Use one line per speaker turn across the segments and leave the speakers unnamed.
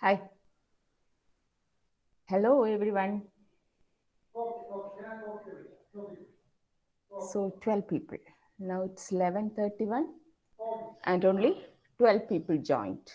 Hi. Hello, everyone. So 12 people. Now it's 11:31 and only 12 people joined.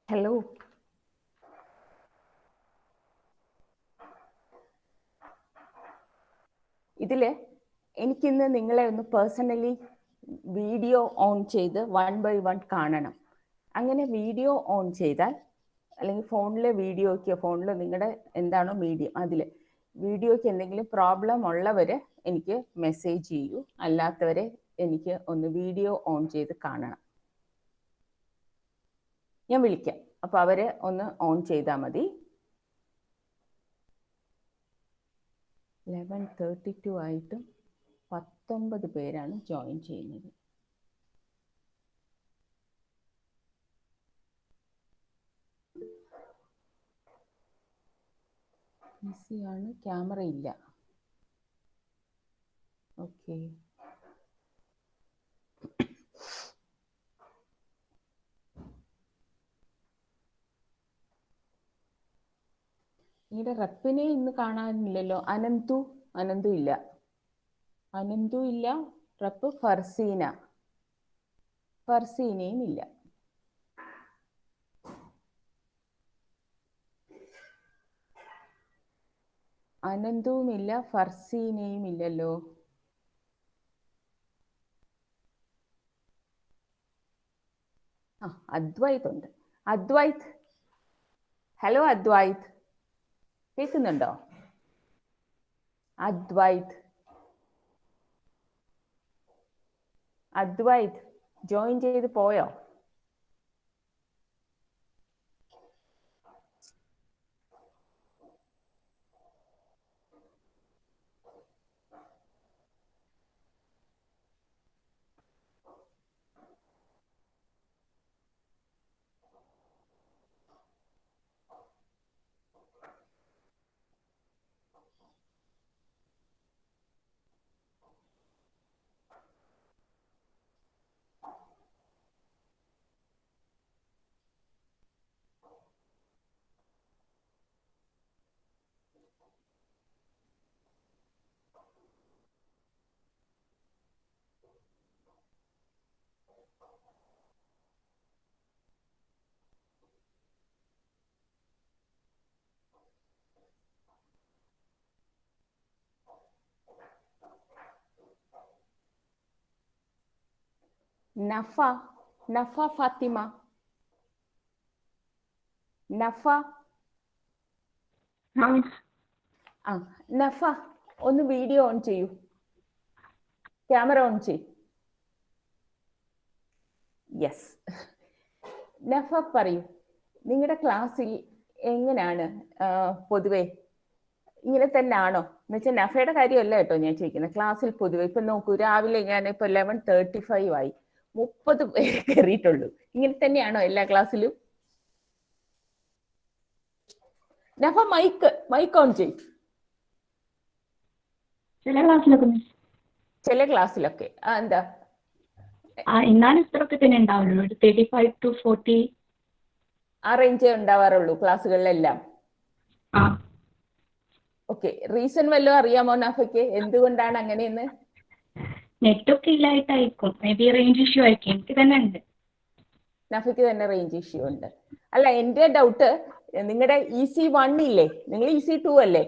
Hello. ഇതിൽ എനിക്കിന്ന് നിങ്ങളെ ഒന്ന് പേഴ്സണലി വീഡിയോ ഓൺ ചെയ്ത് 1 by 1 കാണണം. അങ്ങനെ വീഡിയോ ഓൺ ചെയ്താൽ അല്ലെങ്കിൽ ഫോണിലെ വീഡിയോയ്ക്ക് ഫോണിൽ നിങ്ങളുടെ എന്താണോ മീഡിയം അതിൽ വീഡിയോയ്ക്ക് എന്തെങ്കിലും പ്രോബ്ലം ഉള്ളവർ എനിക്ക് മെസ്സേജ് ചെയ്യൂ, അല്ലാത്തവരെ എനിക്ക് ഒന്ന് വീഡിയോ ഓൺ ചെയ്ത് കാണണം. ഞാൻ വിളിക്കാം, അപ്പോൾ അവർ ഒന്ന് ഓൺ ചെയ്താൽ മതി. 11:32 ആയിട്ടും 19 പേരാണ് ജോയിൻ ചെയ്യുന്നത്. ഈസിയാണ്, ക്യാമറ ഇല്ല. ഓക്കെ, നിങ്ങളുടെ റപ്പിനെ ഇന്ന് കാണാനില്ലല്ലോ. അനന്തു ഇല്ല. റപ്പ് ഫർസീനയും ഇല്ല. അനന്തുവുമില്ല, ഫർസീനയും ഇല്ലല്ലോ. അദ്വൈത് ഉണ്ട്. അദ്വൈത്, ഹലോ അദ്വൈത്, കേൾക്കുന്നുണ്ടോ? അദ്വൈത് ജോയിൻ ചെയ്ത് പോയോ? നഫ ഫാത്തിമ, നഫ ഒന്ന് വീഡിയോ ഓൺ ചെയ്യൂ, ക്യാമറ ഓൺ ചെയ്യൂ. യെസ്, നഫ പറയൂ, നിങ്ങളുടെ ക്ലാസ്സിൽ എങ്ങനെയാണ് പൊതുവെ ഇങ്ങനെ തന്നെ ആണോ എന്ന് വെച്ചാൽ നഫയുടെ കാര്യമല്ല കേട്ടോ ഞാൻ ചോദിക്കുന്നത്. ക്ലാസ്സിൽ പൊതുവെ ഇപ്പൊ നോക്കൂ, രാവിലെ ഞാൻ ഇപ്പൊ 11:35 ആയി, 30 പേര് കയറിയിട്ടുള്ളൂ. ഇങ്ങനെ തന്നെയാണോ എല്ലാ ക്ലാസ്സിലും? നഫ മൈക്ക് ഓൺ ചെയ്യും. ചില ക്ലാസ്സിലൊക്കെ എന്താ
ഇത്രയൊക്കെ തന്നെ ഉണ്ടാവുള്ളൂ, 35 to 40
ആ റേഞ്ചേ ഉണ്ടാവാറുള്ളൂ ക്ലാസ്സുകളിലെല്ലാം. ഓക്കെ, റീസൺ വല്ലതും അറിയാമോ നഫയ്ക്ക്, എന്തുകൊണ്ടാണ് അങ്ങനെയെന്ന്?
നെറ്റൊക്കെ ഇല്ലായിട്ടായിരിക്കും, മേ ബി റേഞ്ച് ഇഷ്യൂ ആയിരിക്കും. എനിക്ക് തന്നെ ഉണ്ട്,
നഫയ്ക്ക് തന്നെ റേഞ്ച് ഇഷ്യൂ ഉണ്ട്. അല്ല, എന്റെ ഡൗട്ട്, നിങ്ങളുടെ EC1 ഇല്ലേ, നിങ്ങൾ EC2 അല്ലേ?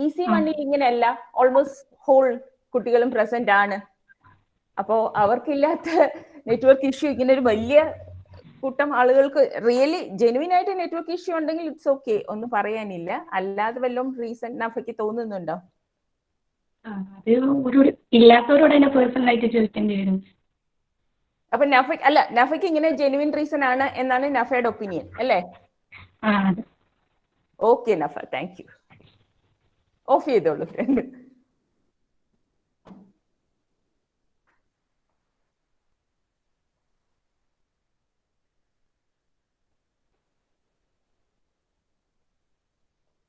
EC1 ഇങ്ങനെയല്ല, ഓൾമോസ്റ്റ് ഹോൾ കുട്ടികളും പ്രസന്റ് ആണ്. അപ്പോൾ അവർക്കില്ലാത്ത നെറ്റ്വർക്ക് ഇഷ്യൂ ഇങ്ങനെ ഒരു വലിയ കൂട്ടം ആളുകൾക്ക് റിയലി ജെനുവിൻ ആയിട്ട് നെറ്റ്വർക്ക് ഇഷ്യൂ ഉണ്ടെങ്കിൽ ഇറ്റ്സ് ഓക്കെ, ഒന്നും പറയാനില്ല. അല്ലാതെ വല്ലതും റീസൺ നഫയ്ക്ക് തോന്നുന്നുണ്ടോ?
അത് ഒരു ഇല്ലാത്തവരോട് തന്നെ പേഴ്സണലായിട്ട് ചോദിക്കേണ്ടി വരും.
അപ്പൊ നഫയ്ക്ക് ഇങ്ങനെ ജെനുവിൻ റീസൺ ആണ് എന്നാണ് നഫയുടെ ഒപ്പീനിയൻ അല്ലേ? Okay നഫ, thank you. ഓഫ് ചെയ്തോളൂ.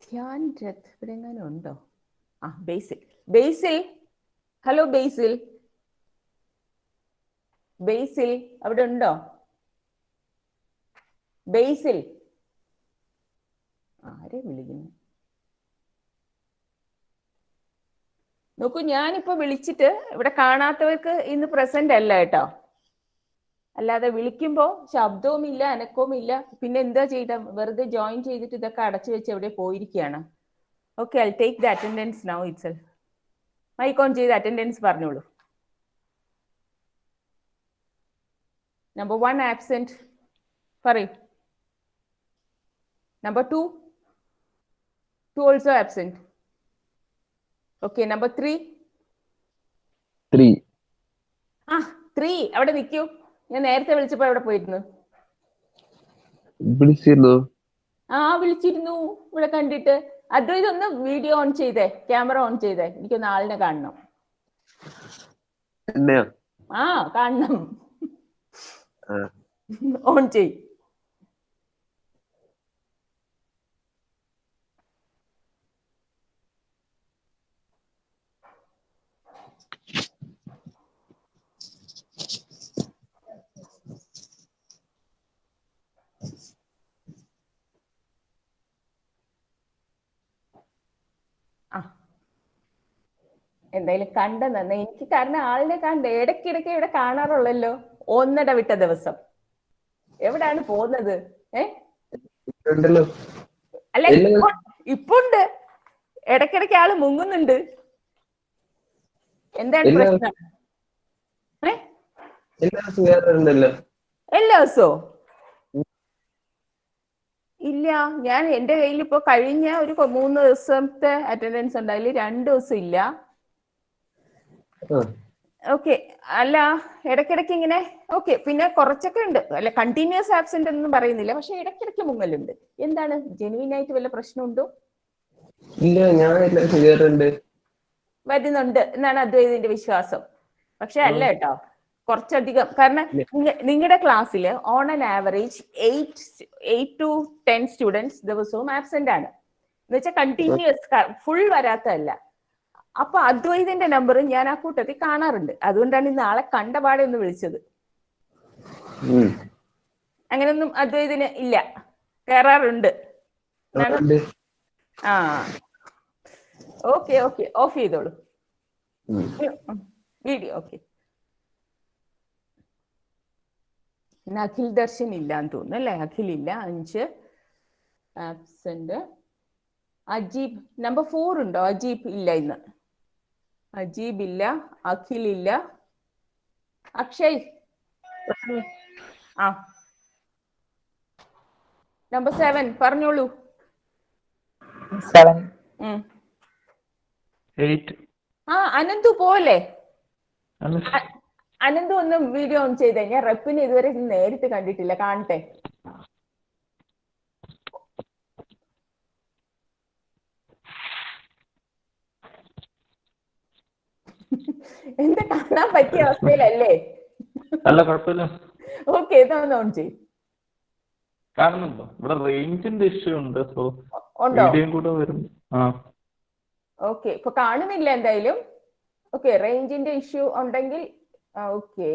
ധ്യാൻ രഥ് ഇവിടെ എങ്ങാനും ഉണ്ടോ? ബേസിൽ, ഹലോ ബേസിൽ അവിടെ ഉണ്ടോ? ബേസിൽ ആരെ വിളിക്കുന്നു? നോക്കൂ, ഞാനിപ്പോ വിളിച്ചിട്ട് ഇവിടെ കാണാത്തവർക്ക് ഇന്ന് പ്രസന്റ് അല്ല കേട്ടോ. അല്ലാതെ വിളിക്കുമ്പോ ശബ്ദവും ഇല്ല, അനക്കവും ഇല്ല. പിന്നെ എന്താ ചെയ്ത? വെറുതെ ജോയിൻ ചെയ്തിട്ട് ഇതൊക്കെ അടച്ചു വെച്ച് എവിടെ പോയിരിക്കുകയാണ്. Okay, I take the attendance now itself. Mic on ചെയ്ത് അറ്റൻഡൻസ് പറഞ്ഞോളൂ. Number 1 absent. പറയൂ. Number 2 also absent. Okay, number 3. 3 അവിടെ നിൽക്കൂ. ഞാൻ നേരത്തെ വിളിച്ചപ്പോ എവിടെ പോയിരുന്നു? വിളിച്ചിരുന്നു. ഇവിടെ കണ്ടിട്ട്. അദ്വൈത് ഒന്ന് വീഡിയോ ഓൺ ചെയ്തേ, ക്യാമറ ഓൺ ചെയ്തേ. എനിക്കൊന്ന് ആളിനെ കാണണം. കാണണം. ഓൺ ചെയ്. എന്തായാലും കണ്ട നന്ന. എനിക്ക് കാരണം ആളിനെ കണ്ട ഇടയ്ക്കിടയ്ക്ക് ഇവിടെ കാണാറുള്ളല്ലോ, ഒന്നിടവിട്ട ദിവസം. എവിടാണ് പോകുന്നത്? അല്ല, ഇപ്പുണ്ട്. ഇടയ്ക്കിടയ്ക്ക് ആള് മുങ്ങുന്നുണ്ട്. എന്താണ് പ്രശ്നം? എല്ലാ ദിവസവും ഇല്ല. ഞാൻ എന്റെ കയ്യിൽ ഇപ്പൊ കഴിഞ്ഞ ഒരു 3 ദിവസത്തെ അറ്റൻഡൻസ് ഉണ്ട്. അതിൽ 2 ദിവസം ഇല്ല. ഓക്കെ, അല്ല ഇടയ്ക്കിടയ്ക്ക് ഇങ്ങനെ. ഓക്കെ, പിന്നെ കുറച്ചൊക്കെ ഉണ്ട്. അല്ല കണ്ടിന്യൂസ് ആബ്സെന്റ് ഒന്നും പറയുന്നില്ല, പക്ഷെ ഇടയ്ക്കിടയ്ക്ക് മുങ്ങലുണ്ട്. എന്താണ്? ജെനുവിൻ ആയിട്ട് വല്ല പ്രശ്നമുണ്ടോ? വരുന്നുണ്ട് എന്നാണ് അദ്വൈതിന്റെ വിശ്വാസം. പക്ഷെ അല്ല കേട്ടോ, കുറച്ചധികം. കാരണം നിങ്ങളുടെ ക്ലാസ്സിൽ on an average 8 to 10 students ദിവസവും ആബ്സെന്റ് ആണ്. എന്ന് വെച്ചാൽ കണ്ടിന്യൂസ്, ഫുൾ വരാത്തതല്ല. അപ്പൊ അദ്വൈതിന്റെ നമ്പർ ഞാൻ ആ കൂട്ടത്തിൽ കാണാറുണ്ട്. അതുകൊണ്ടാണ് ഇന്ന് ആളെ കണ്ടപാടെ ഒന്ന് വിളിച്ചത്. അങ്ങനൊന്നും അദ്വൈതിന് ഇല്ല, കയറാറുണ്ട്. ഓക്കെ, ഓഫ് ചെയ്തോളൂ വീഡിയോ. ഓക്കെ, പിന്നെ അഖിൽ ദർശൻ ഇല്ലാന്ന് തോന്നുന്നു അല്ലേ? അഖിൽ ഇല്ല. 5 ആബ്സെന്റ്. അജീബ് നമ്പർ 4 ഉണ്ടോ? അജീബ് ഇല്ല ഇന്ന്. അജീബ് ഇല്ല, അഖിൽ ഇല്ല. അക്ഷയ് നമ്പർ 7 പറഞ്ഞോളൂ.
7 8.
അനന്തു പോലെ. അനന്തു ഒന്ന് വീഡിയോ ഓൺ ചെയ്തേ. ഞാൻ റെപ്പിനെ ഇതുവരെ നേരിട്ട് കണ്ടിട്ടില്ല, കാണട്ടെ. എന്താ കാണാൻ പറ്റിയ അവസ്ഥയിലല്ലേ?
അല്ല, കുഴപ്പമില്ല.
ഓക്കെ, ഇതൊന്ന് ഓൺ ചെയ്യും.
കാണുന്നുണ്ടോ? ഇവിടെ റേഞ്ചിന്റെ ഇഷ്യൂ ഉണ്ട്. സോ വീഡിയോ കൂടെ വരും.
ഓക്കെ, ഇപ്പൊ കാണുന്നില്ല എന്തായാലും. ഓക്കെ, റേഞ്ചിന്റെ ഇഷ്യൂ ഉണ്ടെങ്കിൽ ഓക്കെ,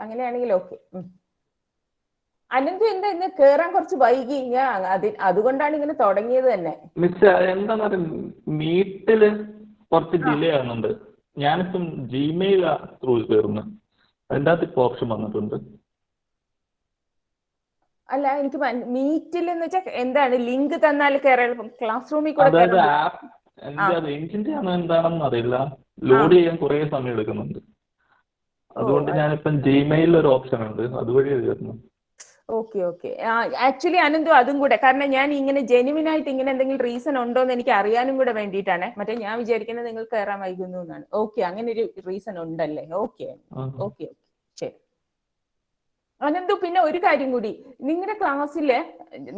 അങ്ങനെയാണെങ്കിൽ ഓക്കെ. അനന്തു എന്താ ഇന്ന് കേറാൻ കുറച്ച് വൈകി? ഞാൻ അതുകൊണ്ടാണ് ഇങ്ങനെ തുടങ്ങിയത് തന്നെ.
എന്താ മീറ്റില് കുറച്ച് ഡിലേ ആകുന്നുണ്ട്. ഞാനിപ്പം ജിമെയിൽ ത്രൂ കയറുന്നു. അതിൻ്റെ അകത്ത് ഇപ്പൊ ഓപ്ഷൻ വന്നിട്ടുണ്ട്.
അല്ല, എനിക്ക് മീറ്റിൽ എന്ന് വെച്ചാൽ എന്താണ്? ലിങ്ക് തന്നാൽ കയറാൻ ക്ലാസ് റൂമിൽ കൂടെ
റേഞ്ചിന്റെ ആണോ എന്താണെന്ന് അറിയില്ല. ലോഡ് ചെയ്യാൻ കുറെ സമയം എടുക്കുന്നുണ്ട്. അതുകൊണ്ട് ഞാനിപ്പം ജിമെയിലിൽ ഒരു ഓപ്ഷൻ ഉണ്ട്, അതുവഴി കയറുന്നു.
Okay okay. ആക്ച്വലി അനന്തു അതും കൂടെ, കാരണം ഞാൻ ഇങ്ങനെ ജെന്യുവിൻ ആയിട്ട് ഇങ്ങനെ എന്തെങ്കിലും റീസൺ ഉണ്ടോ എന്ന് എനിക്ക് അറിയാനും കൂടെ വേണ്ടിയിട്ടാണ്. മറ്റേ ഞാൻ വിചാരിക്കുന്നത് നിങ്ങൾ കയറാൻ വൈകുന്നു എന്നാണ്. ഓക്കെ, അങ്ങനെ ഒരു റീസൺ ഉണ്ടല്ലേ. ഓക്കെ ഓക്കെ ഓക്കെ, ശരി അനന്തു. പിന്നെ ഒരു കാര്യം കൂടി, നിങ്ങളുടെ ക്ലാസ്സില്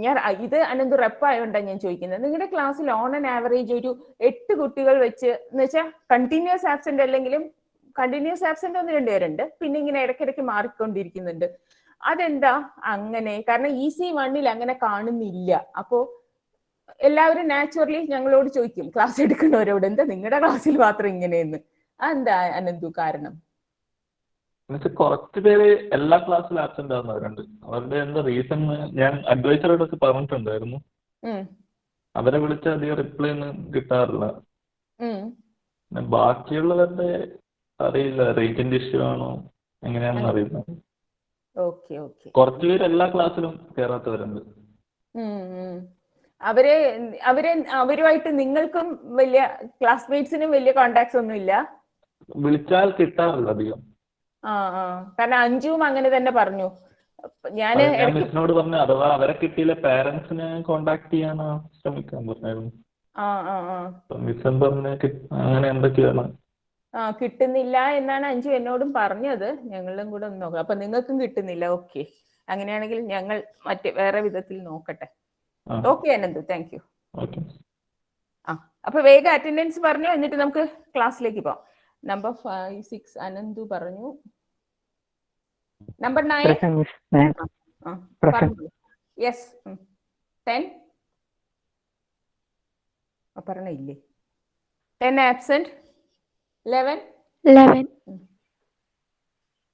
ഞാൻ ഇത് അനന്തു റെപ്പായോണ്ടാണ് ഞാൻ ചോദിക്കുന്നത്, നിങ്ങളുടെ ക്ലാസ്സിൽ ഓൺ ആൻ ആവറേജ് ഒരു 8 കുട്ടികൾ വെച്ച്, എന്ന് വെച്ചാൽ കണ്ടിന്യൂസ് ആബ്സെന്റ് അല്ലെങ്കിലും കണ്ടിന്യൂസ് ആബ്സെന്റ് 1-2 പേരുണ്ട്, പിന്നെ ഇങ്ങനെ ഇടയ്ക്കിടയ്ക്ക് മാറിക്കൊണ്ടിരിക്കുന്നുണ്ട്. അതെന്താ അങ്ങനെ? കാരണം EC1 അങ്ങനെ കാണുന്നില്ല. അപ്പോ എല്ലാവരും നാച്ചുറലി ഞങ്ങളോട് ചോദിക്കും, ക്ലാസ് എടുക്കുന്നവരോട്, എന്താ നിങ്ങളുടെ ക്ലാസ്സിൽ മാത്രം ഇങ്ങനെയെന്ന്. അതെന്താ അനന്തു കാരണം?
എന്നുവെച്ചാൽ കുറച്ച് പേര് എല്ലാ ക്ലാസ്സിലും ആബ്സെന്റ് ആവുന്നവരുണ്ട്. അവരുടെ എന്താ റീസൺ ഞാൻ അഡ്വൈസറോടൊക്കെ പറഞ്ഞിട്ടുണ്ടായിരുന്നു. അവരെ വിളിച്ചാൽ അധികം റിപ്ലൈ ഒന്നും കിട്ടാറില്ല. ബാക്കിയുള്ളവരുടെ അറിയില്ല, റേറ്റിന്റെ ഇഷ്യൂ ആണോ എങ്ങനെയാണെന്ന് അറിയില്ല.
Okay okay.
കുറച്ചു പേര് എല്ലാ ക്ലാസ്സിലും കയറാത്തവരുണ്ട്.
അവരുമായിട്ട് നിങ്ങൾക്കും വലിയ ക്ലാസ്മേറ്റ്സിനും വലിയ കോണ്ടാക്ട്സ് ഒന്നും ഇല്ല?
വിളിച്ചാൽ കിട്ടാറില്ല അധികം.
കാരണം അഞ്ജുവും അങ്ങനെ തന്നെ പറഞ്ഞു. ഞാൻ
മിസ്സിനോട് പറഞ്ഞു, അഥവാ അവരെ കിട്ടിയില്ല പാരന്റ്സിനെ കോണ്ടാക്ട് ചെയ്യാൻ ശ്രമിക്കാൻ പറഞ്ഞായിരുന്നു. മിസ്സും പറഞ്ഞ അങ്ങനെ എന്തൊക്കെയാണ്
കിട്ടുന്നില്ല എന്നാണ് അഞ്ജു എന്നോടും പറഞ്ഞത്. ഞങ്ങളും കൂടെ ഒന്ന് നോക്കാം. അപ്പൊ നിങ്ങൾക്കും കിട്ടുന്നില്ല. ഓക്കെ, അങ്ങനെയാണെങ്കിൽ ഞങ്ങൾ വേറെ വിധത്തിൽ നോക്കട്ടെ. Okay Ananthu, thank you. അപ്പൊ വേഗം അറ്റൻഡൻസ് പറഞ്ഞു, എന്നിട്ട് നമുക്ക് ക്ലാസ്സിലേക്ക് പോവാം. നമ്പർ 5, 6 അനന്തു പറഞ്ഞു. നമ്പർ 9 യെസ് 10 പറഞ്ഞില്ലേ? 10 ആബ്സെന്റ്. 11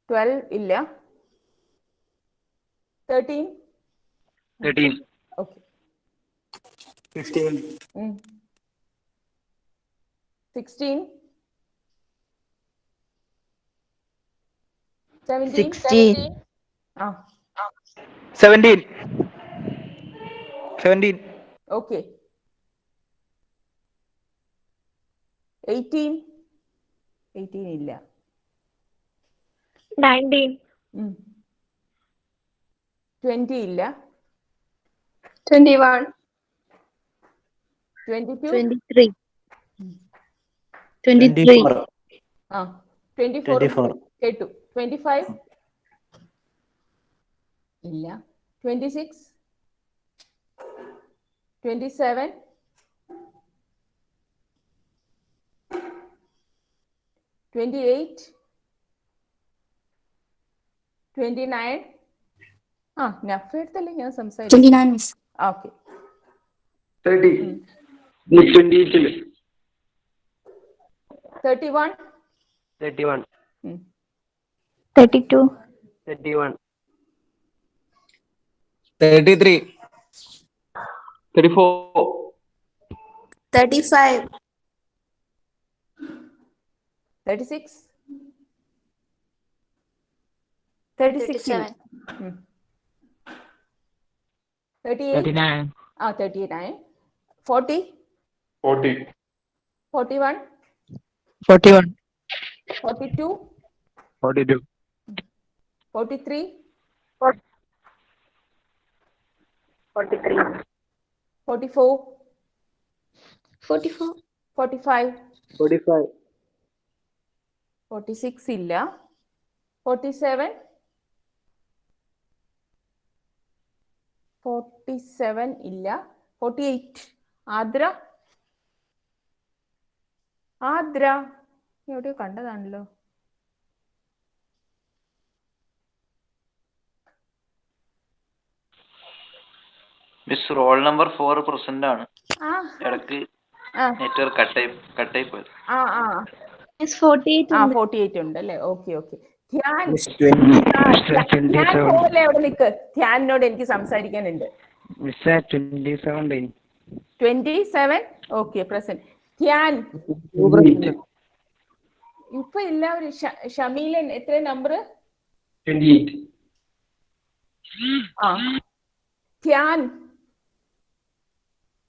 12 ഇല്ല. 13 ഓക്കെ. 16 17 ഓക്കെ. 18 ഇല്ല.
19
20 ഇല്ല.
21
22
23
24 കേട്ടു. 25 ഇല്ല. 26 27 28 29 നഫെടുത്തല്ലേ ഞാൻ സംസാരിച്ചു. ഓക്കെ.
30 28
31
32 31 33 34
35
36 37 38 39 40 41 42 43 44 45 46 ഇല്ല. 47 ഇല്ല. 48 ആദ്ര എവിടെയോ കണ്ടതാണല്ലോ.
മിസ് റോൾ നമ്പർ 4 പ്രസന്റ് ആണ്. ഇടയ്ക്ക് നെറ്റ്വർക്ക് കട്ടായി പോയത്.
48 ഉണ്ട് അല്ലേ? Okay okay. ധ്യാൻ പോലെ അവിടെ നിൽക്ക്. ധ്യാനോട് എനിക്ക് സംസാരിക്കാനുണ്ട്. 27 ഓക്കെ പ്രസന്റ്. ധ്യാൻ ഇപ്പൊ എല്ലാവരും ഷമീലൻ എത്ര നമ്പർ? 28.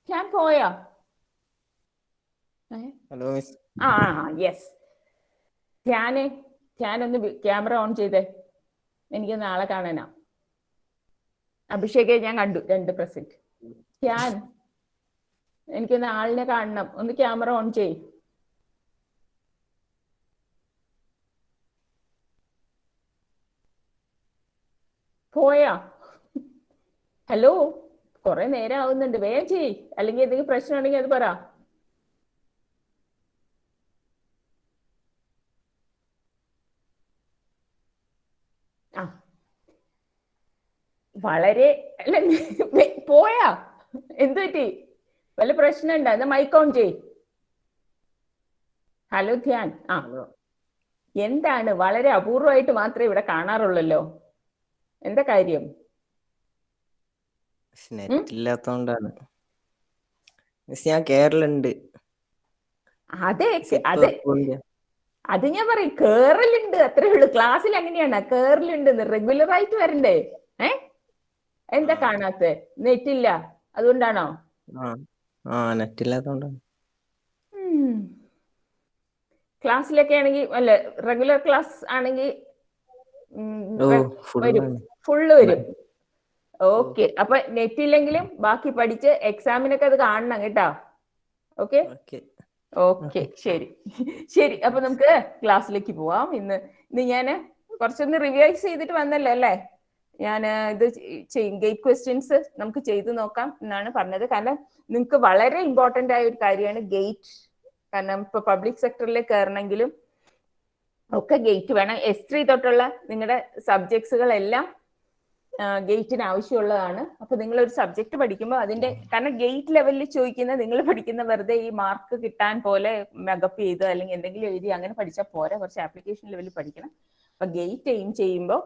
ധ്യാൻ പോയാ?
Hello miss.
യെസ്. ധ്യാനെ ഞാനൊന്ന് ക്യാമറ ഓൺ ചെയ്തേ, എനിക്ക് നാളെ കാണാനാ. അഭിഷേകെ ഞാൻ കണ്ടു 2%. ഞാൻ എനിക്കൊന്ന് ആളിനെ കാണണം, ഒന്ന് ക്യാമറ ഓൺ ചെയ്. പോയാ? ഹലോ, കുറെ നേരം ആവുന്നുണ്ട്, വേഗം ചെയ്, അല്ലെങ്കിൽ എന്തെങ്കിലും പ്രശ്നം ഉണ്ടെങ്കിൽ അത് പറ. ആ വളരെ അല്ല, പോയാ? എന്തു പറ്റി? വല്ല പ്രശ്നമുണ്ടോ? എന്നാ മൈക്ക് ഓൺ ചെയ്. ഹലോ ധ്യാൻ. ആ എന്താണ്, വളരെ അപൂർവമായിട്ട് മാത്രമേ ഇവിടെ കാണാറുള്ളല്ലോ, എന്താ കാര്യം?
നെറ്റ് ഇല്ലാത്തോണ്ടാണ്. ഞാൻ കേരളുണ്ട്.
അതെ അതെ, അത് ഞാൻ പറയും, കേറലുണ്ട് അത്രേ ഉള്ളൂ. ക്ലാസ്സിൽ അങ്ങനെയാണ്, കേറലുണ്ട്, റെഗുലർ ആയിട്ട് വരണ്ടേ. എന്താ കാണാത്ത? നെറ്റില്ല അതുകൊണ്ടാണോ?
നെറ്റ് ഇല്ലാത്തോണ്ടാണ്.
ക്ലാസ്സിലൊക്കെ ആണെങ്കിൽ അല്ല, റെഗുലർ ക്ലാസ് ആണെങ്കിൽ വരും, ഫുള്ള് വരും. ഓക്കെ, അപ്പൊ നെറ്റ് ഇല്ലെങ്കിലും ബാക്കി പഠിച്ച് എക്സാമിനൊക്കെ അത് കാണണം കേട്ടോ. ഓക്കെ ഓക്കെ, ശരി ശരി. അപ്പൊ നമുക്ക് ക്ലാസ്സിലേക്ക് പോവാം. ഇന്ന് ഞാൻ കുറച്ചൊന്ന് റിവൈസ് ചെയ്തിട്ട് വന്നല്ലോ അല്ലേ. ഞാൻ ഇത് ഗേറ്റ് ക്വസ്റ്റ്യൻസ് നമുക്ക് ചെയ്തു നോക്കാം എന്നാണ് പറഞ്ഞത്. കാരണം നിങ്ങൾക്ക് വളരെ ഇമ്പോർട്ടന്റ് ആയ ഒരു കാര്യമാണ് ഗേറ്റ്. കാരണം ഇപ്പൊ പബ്ലിക് സെക്ടറിൽ കയറണമെങ്കിലും ഒക്കെ ഗേറ്റ് വേണം. S3 തൊട്ടുള്ള നിങ്ങളുടെ സബ്ജക്ട്സുകളെല്ലാം ഗേറ്റിന് ആവശ്യമുള്ളതാണ്. അപ്പൊ നിങ്ങൾ ഒരു സബ്ജക്ട് പഠിക്കുമ്പോൾ അതിന്റെ, കാരണം ഗേറ്റ് ലെവലിൽ ചോദിക്കുന്ന, നിങ്ങൾ പഠിക്കുന്ന വെറുതെ ഈ മാർക്ക് കിട്ടാൻ പോലെ മെഗപ്പ് ചെയ്ത് അല്ലെങ്കിൽ എന്തെങ്കിലും എഴുതി അങ്ങനെ പഠിച്ചാൽ പോരാ, കുറച്ച് ആപ്ലിക്കേഷൻ ലെവലിൽ പഠിക്കണം. അപ്പൊ ഗേറ്റ് എയിം ചെയ്യുമ്പോൾ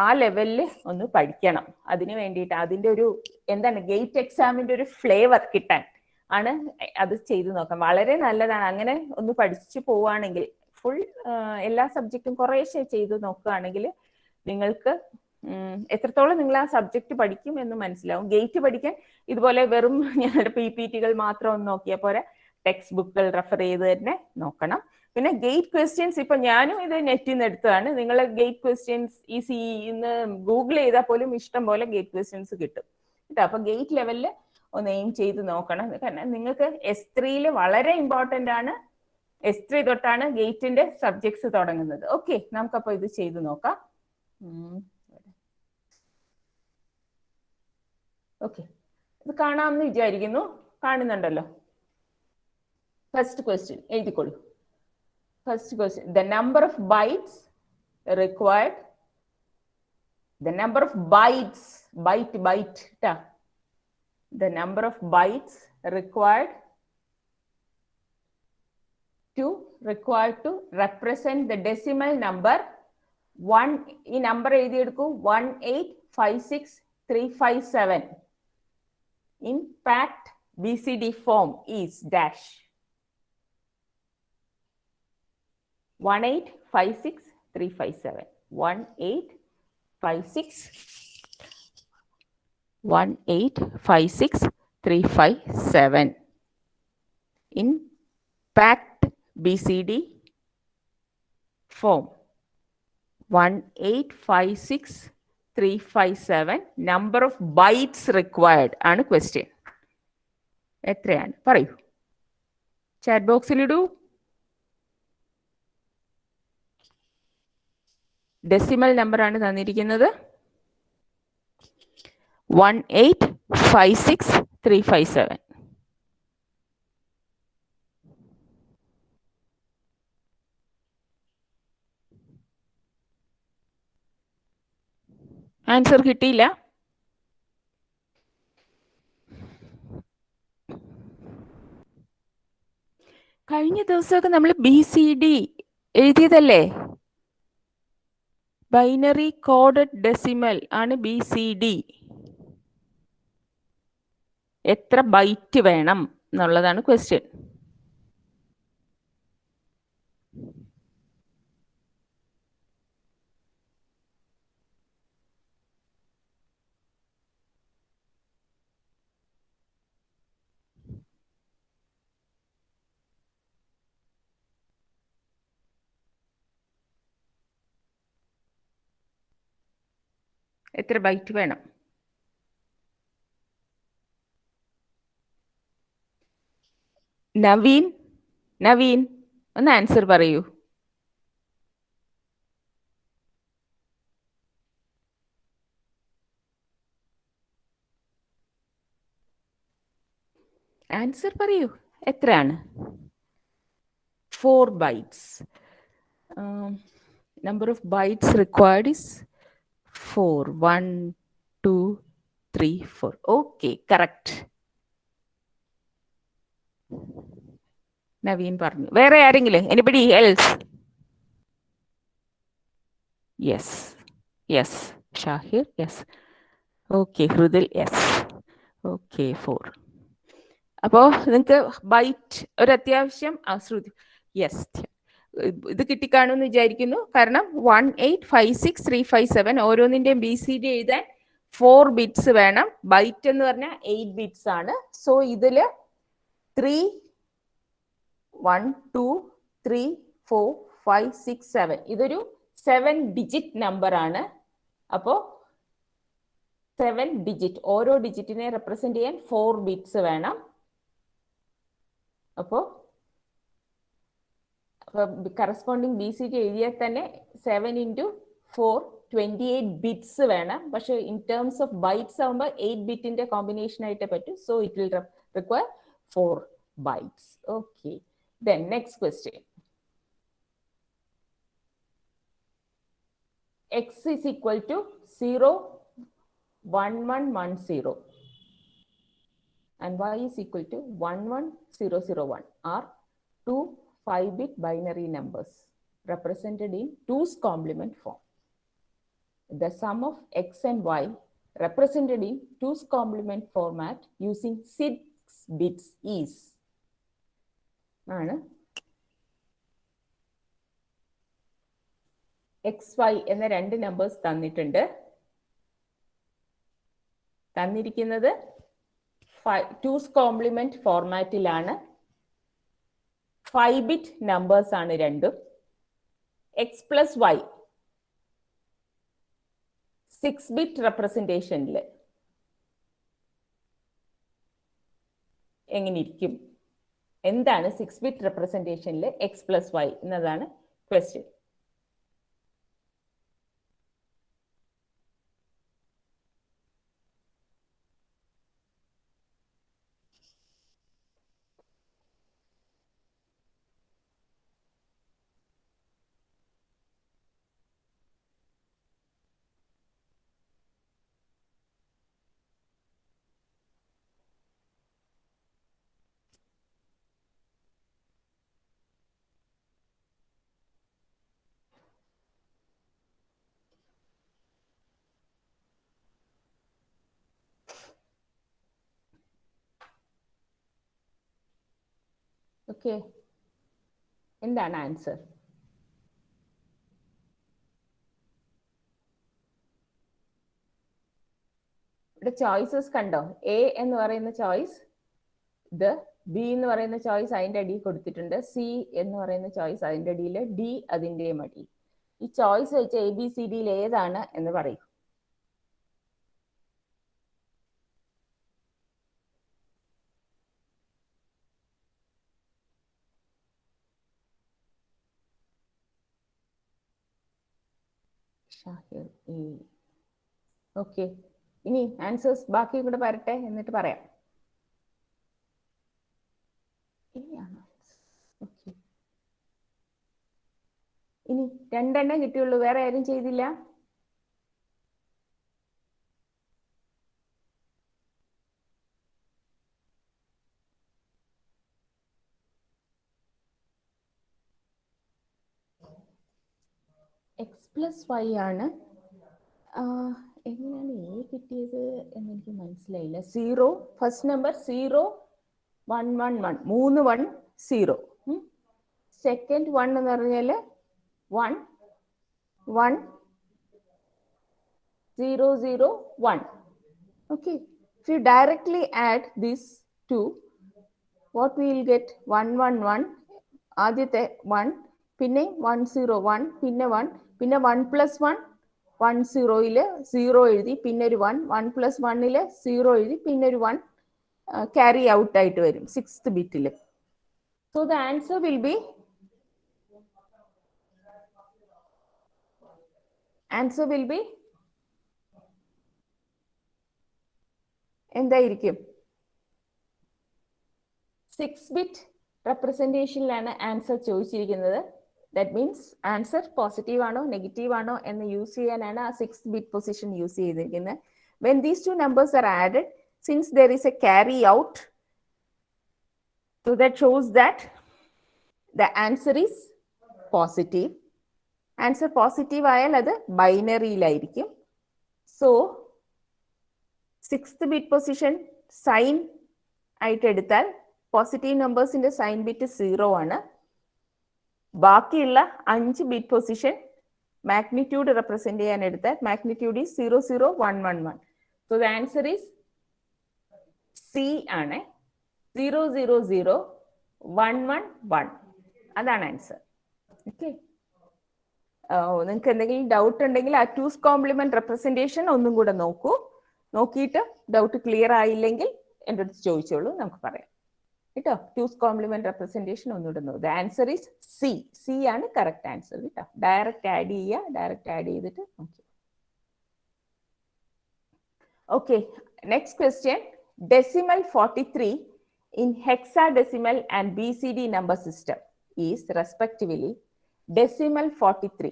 ആ ലെവലിൽ ഒന്ന് പഠിക്കണം. അതിന് വേണ്ടിയിട്ട് അതിന്റെ ഒരു എന്താണ്, ഗേറ്റ് എക്സാമിന്റെ ഒരു ഫ്ലേവർ കിട്ടാൻ ആണ് അത് ചെയ്തു നോക്കാം. വളരെ നല്ലതാണ്. അങ്ങനെ ഒന്ന് പഠിച്ചു പോവുകയാണെങ്കിൽ, ഫുൾ എല്ലാ സബ്ജക്റ്റും കുറേശ്ശെ ചെയ്തു നോക്കുകയാണെങ്കിൽ നിങ്ങൾക്ക് എത്രത്തോളം നിങ്ങൾ ആ സബ്ജക്ട് പഠിക്കും എന്ന് മനസ്സിലാവും. ഗേറ്റ് പഠിക്കാൻ ഇതുപോലെ വെറും ഞങ്ങളുടെ PPT-കൾ മാത്രം ഒന്ന് നോക്കിയാൽ പോരാ, ടെക്സ്റ്റ് ബുക്കുകൾ റെഫർ ചെയ്ത് തന്നെ നോക്കണം. പിന്നെ ഗേറ്റ് ക്വസ്റ്റ്യൻസ് ഇപ്പൊ ഞാനും ഇത് നെറ്റിൽ നിന്ന് എടുത്തതാണ്. നിങ്ങൾ ഗേറ്റ് ക്വസ്റ്റ്യൻസ് ഇന്ന് ഗൂഗിൾ ചെയ്താൽ പോലും ഇഷ്ടം പോലെ ഗേറ്റ് ക്വസ്റ്റ്യൻസ് കിട്ടും കേട്ടോ. അപ്പൊ ഗേറ്റ് ലെവലിൽ ഒന്ന് എയിം ചെയ്ത് നോക്കണം. കാരണം നിങ്ങൾക്ക് S3 വളരെ ഇമ്പോർട്ടന്റ് ആണ്. S3 തൊട്ടാണ് ഗേറ്റിന്റെ സബ്ജക്ട്സ് തുടങ്ങുന്നത്. ഓക്കെ, നമുക്കപ്പോ ഇത് ചെയ്ത് നോക്കാം. ഓക്കെ, ഇത് കാണാമെന്ന് വിചാരിക്കുന്നു. കാണുന്നുണ്ടല്ലോ. ഫസ്റ്റ് ക്വസ്റ്റ്യൻ എഴുതിക്കൊള്ളൂ. First question, the number of bytes required, the number of bytes, byte ട്ടാ, the number of bytes required to represent the decimal number 1. ഈ number എഴുതിയെടുക്കൂ, 1856357 in packed BCD form is dash. 1856357 1856357 in packed BCD form. 1856357 number of bytes required ആണ് question. എത്രയാണ് പറയൂ, chat ബോക്സിൽ ഇടൂ. Decimal number ആണ് തന്നിരിക്കുന്നത്, 1856357. Answer കിട്ടിയില്ല? കഴിഞ്ഞ ദിവസമൊക്കെ നമ്മൾ BCD എഴുതിയതല്ലേ. ബൈനറി കോഡഡ് ഡെസിമൽ ആണ് BCD. എത്ര ബൈറ്റ് വേണം എന്നുള്ളതാണ് ക്വസ്റ്റ്യൻ. എത്ര ബൈറ്റ് വേണം? നവീൻ ഒന്ന് ആൻസർ പറയൂ. ആൻസർ പറയൂ, എത്രയാണ്? 4 bytes. Number of bytes required is 4. 1, 2, 3, 4. Okay, correct. Naveen പറഞ്ഞു. വേറെ ആരെങ്കിലും? Anybody else? Yes. Shahir, yes. Okay, ഹൃദിൽ, yes. Okay, 4. അപ്പോൾ നിങ്ങൾക്ക് ബൈറ്റ് ഒരു അത്യാവശ്യം ശ്രുതി, യെസ്, ഇത് കിട്ടിക്കാണുമെന്ന് വിചാരിക്കുന്നു. കാരണം 1856357 ഓരോന്നിൻ്റെയും BCD എഴുതാൻ 4 bits വേണം. ബൈറ്റ് എന്ന് പറഞ്ഞാൽ 8 bits ആണ്. സോ ഇതിൽ 3, 1, 2, 3, 4, 5, 6, 7 ഇതൊരു 7 digit നമ്പർ ആണ്. അപ്പോൾ 7 digit, ഓരോ ഡിജിറ്റിനെ റെപ്രസെന്റ് ചെയ്യാൻ 4 bits വേണം. അപ്പോൾ കറസ്പോണ്ടിങ് BCD എഴുതിയാൽ തന്നെ 7 × 4 28 bits വേണം. പക്ഷെ ഇൻ ടേംസ് ഓഫ് ബൈറ്റ്സ് ആകുമ്പോൾ 8 ബിറ്റിന്റെ കോമ്പിനേഷൻ ആയിട്ടേ പറ്റൂ. So it will require 4 bytes. Okay, then next question. X is equal to 0, 1, 1, 1, 0. And y is equal to 1, 1, 0, 0, 1 are two 5-bit binary numbers represented in 2's complement form. The sum of x and y represented in 2's complement format using 6 bits is x, y എന്ന രണ്ട് numbers തന്നിട്ടുണ്ട്. തന്നിരിക്കുന്നത് 2's complement ഫോർമാറ്റിലാണ്. 5-bit numbers ആണ് രണ്ടും. x plus y 6-bit റെപ്രസെന്റേഷനിൽ എങ്ങനെ ഇരിക്കും? എന്താണ് 6-bit റെപ്രസെന്റേഷനിൽ x plus y എന്നതാണ് ക്വസ്റ്റ്യൻ. ഓക്കെ, എന്താണ് ആൻസർ? ഇവിടെ ചോയ്സസ് കണ്ടോ? എ എന്ന് പറയുന്ന ചോയ്സ് ഇത്, ബി എന്ന് പറയുന്ന ചോയ്സ് അതിൻ്റെ അടിയിൽ കൊടുത്തിട്ടുണ്ട്, സി എന്ന് പറയുന്ന ചോയ്സ് അതിൻ്റെ അടിയിൽ, ഡി അതിൻ്റെയും അടിയിൽ. ഈ ചോയ്സ് വെച്ച് ABCDയിൽ ഏതാണ് എന്ന് പറയും. ഓക്കെ, ഇനി ആൻസേഴ്സ് ബാക്കി കൂടെ വരട്ടെ, എന്നിട്ട് പറയാം. ഓക്കെ, ഇനി 2 എണ്ണം കിട്ടിയുള്ളൂ, വേറെ ആരും ചെയ്തില്ല. x പ്ലസ് y ആണ്. എങ്ങനെയാണ് എ കിട്ടിയത് എന്നെനിക്ക് മനസ്സിലായില്ല. 0 ഫസ്റ്റ് നമ്പർ 0, 1, 1, 1 3 1 0. സെക്കൻഡ് 1 എന്ന് പറഞ്ഞാൽ 1, 1, 0, 0, 1. Okay, if you directly add these two, what we will get? 1, 1, 1 ആദ്യത്തെ 1, പിന്നെ 1, 0, 1, പിന്നെ 1, പിന്നെ 1 plus 1, 1 0-ൽ 0 എഴുതി പിന്നെ ഒരു 1, 1 + 1-ൽ 0 എഴുതി പിന്നെ ഒരു 1 carry out ആയിട്ട് വരും 6th ബിറ്റിൽ. So the answer will be എന്തായിരിക്കും? 6-bit റെപ്രസെന്റേഷനിലാണ് ആൻസർ ചോദിച്ചിരിക്കുന്നത്. ദാറ്റ് മീൻസ് ആൻസർ പോസിറ്റീവ് ആണോ നെഗറ്റീവ് ആണോ എന്ന് യൂസ് ചെയ്യാനാണ് ആ 6-bit പൊസിഷൻ യൂസ് ചെയ്തിരിക്കുന്നത്. When these two numbers are added, since there is a carry out, so that shows that the answer is positive. Answer positive ആയാൽ അത് ബൈനറിയിലായിരിക്കും. So 6th bit position sign ആയിട്ട് എടുത്താൽ positive നമ്പേഴ്സിന്റെ sign bit 0 ആണ്. ബാക്കിയുള്ള 5 bit position magnitude represent ചെയ്യാൻ എടുത്താൽ magnitude is 0 0 1 1 1. So the answer is C ആണ്. 0 0 0 1 1 1. അതാണ് ആൻസർ. ഓക്കെ, നിങ്ങൾക്ക് എന്തെങ്കിലും ഡൗട്ട് ഉണ്ടെങ്കിൽ ആ 2's കോംപ്ലിമെന്റ് റെപ്രസെന്റേഷൻ ഒന്നും കൂടെ നോക്കൂ. നോക്കിയിട്ട് ഡൗട്ട് ക്ലിയർ ആയില്ലെങ്കിൽ എൻ്റെ അടുത്ത് ചോദിച്ചോളൂ, നമുക്ക് പറയാം കേട്ടോ. 2's കോംപ്ലിമെന്റ് റെപ്രസെന്റേഷൻ ഒന്നുകൂടെ നോക്കൂ. The answer is C. C ആണ് കറക്റ്റ് ആൻസർ കേട്ടോ. ഡയറക്റ്റ് ആഡ് ചെയ്യുക, ഡയറക്റ്റ് ആഡ് ചെയ്തിട്ട് നോക്കി. Okay, next question. Decimal 43 in hexadecimal and BCD number system is respectively decimal 43.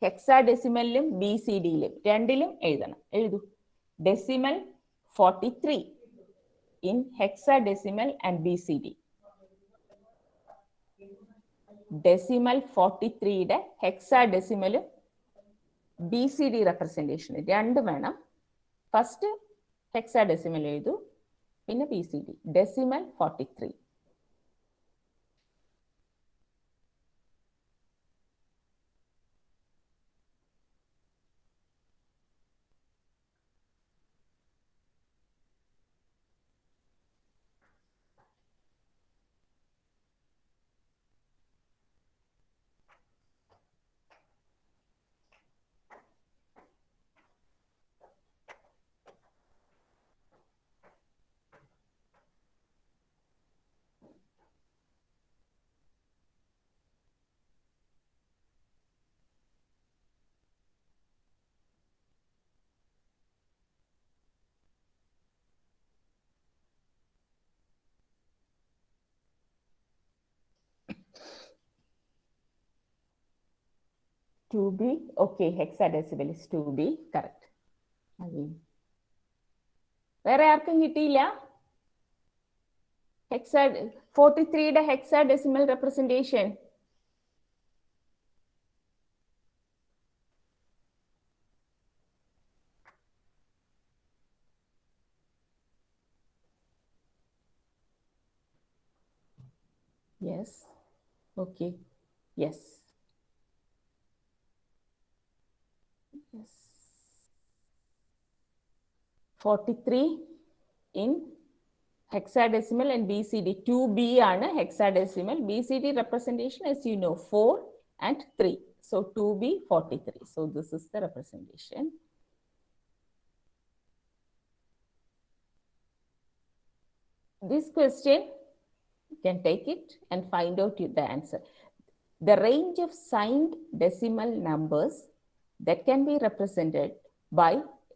ഹെക്സാഡെസിമലിലും BCD-യിലും രണ്ടിലും എഴുതണം. എഴുതൂ. Decimal 43 in hexadecimal and BCD. Decimal 43യുടെ ഹെക്സാഡെസിമലും BCD റെപ്രസെന്റേഷൻ രണ്ടും വേണം. ഫസ്റ്റ് ഹെക്സാഡെസിമൽ എഴുതൂ, പിന്നെ BCD. Decimal 43. (2B) okay, hexadecimal is 2B, correct. വേറെ ആർക്കും കിട്ടിയില്ല? 43യുടെ hexadecimal representation. Yes, okay, yes. Yes. 43 in hexadecimal and BCD. 2B ആണ് hexadecimal. BCD representation, as you know, 4 and 3. So 2B 43. So this is the representation. This question, you can take it and find out the answer. The range of signed decimal numbers that can be represented by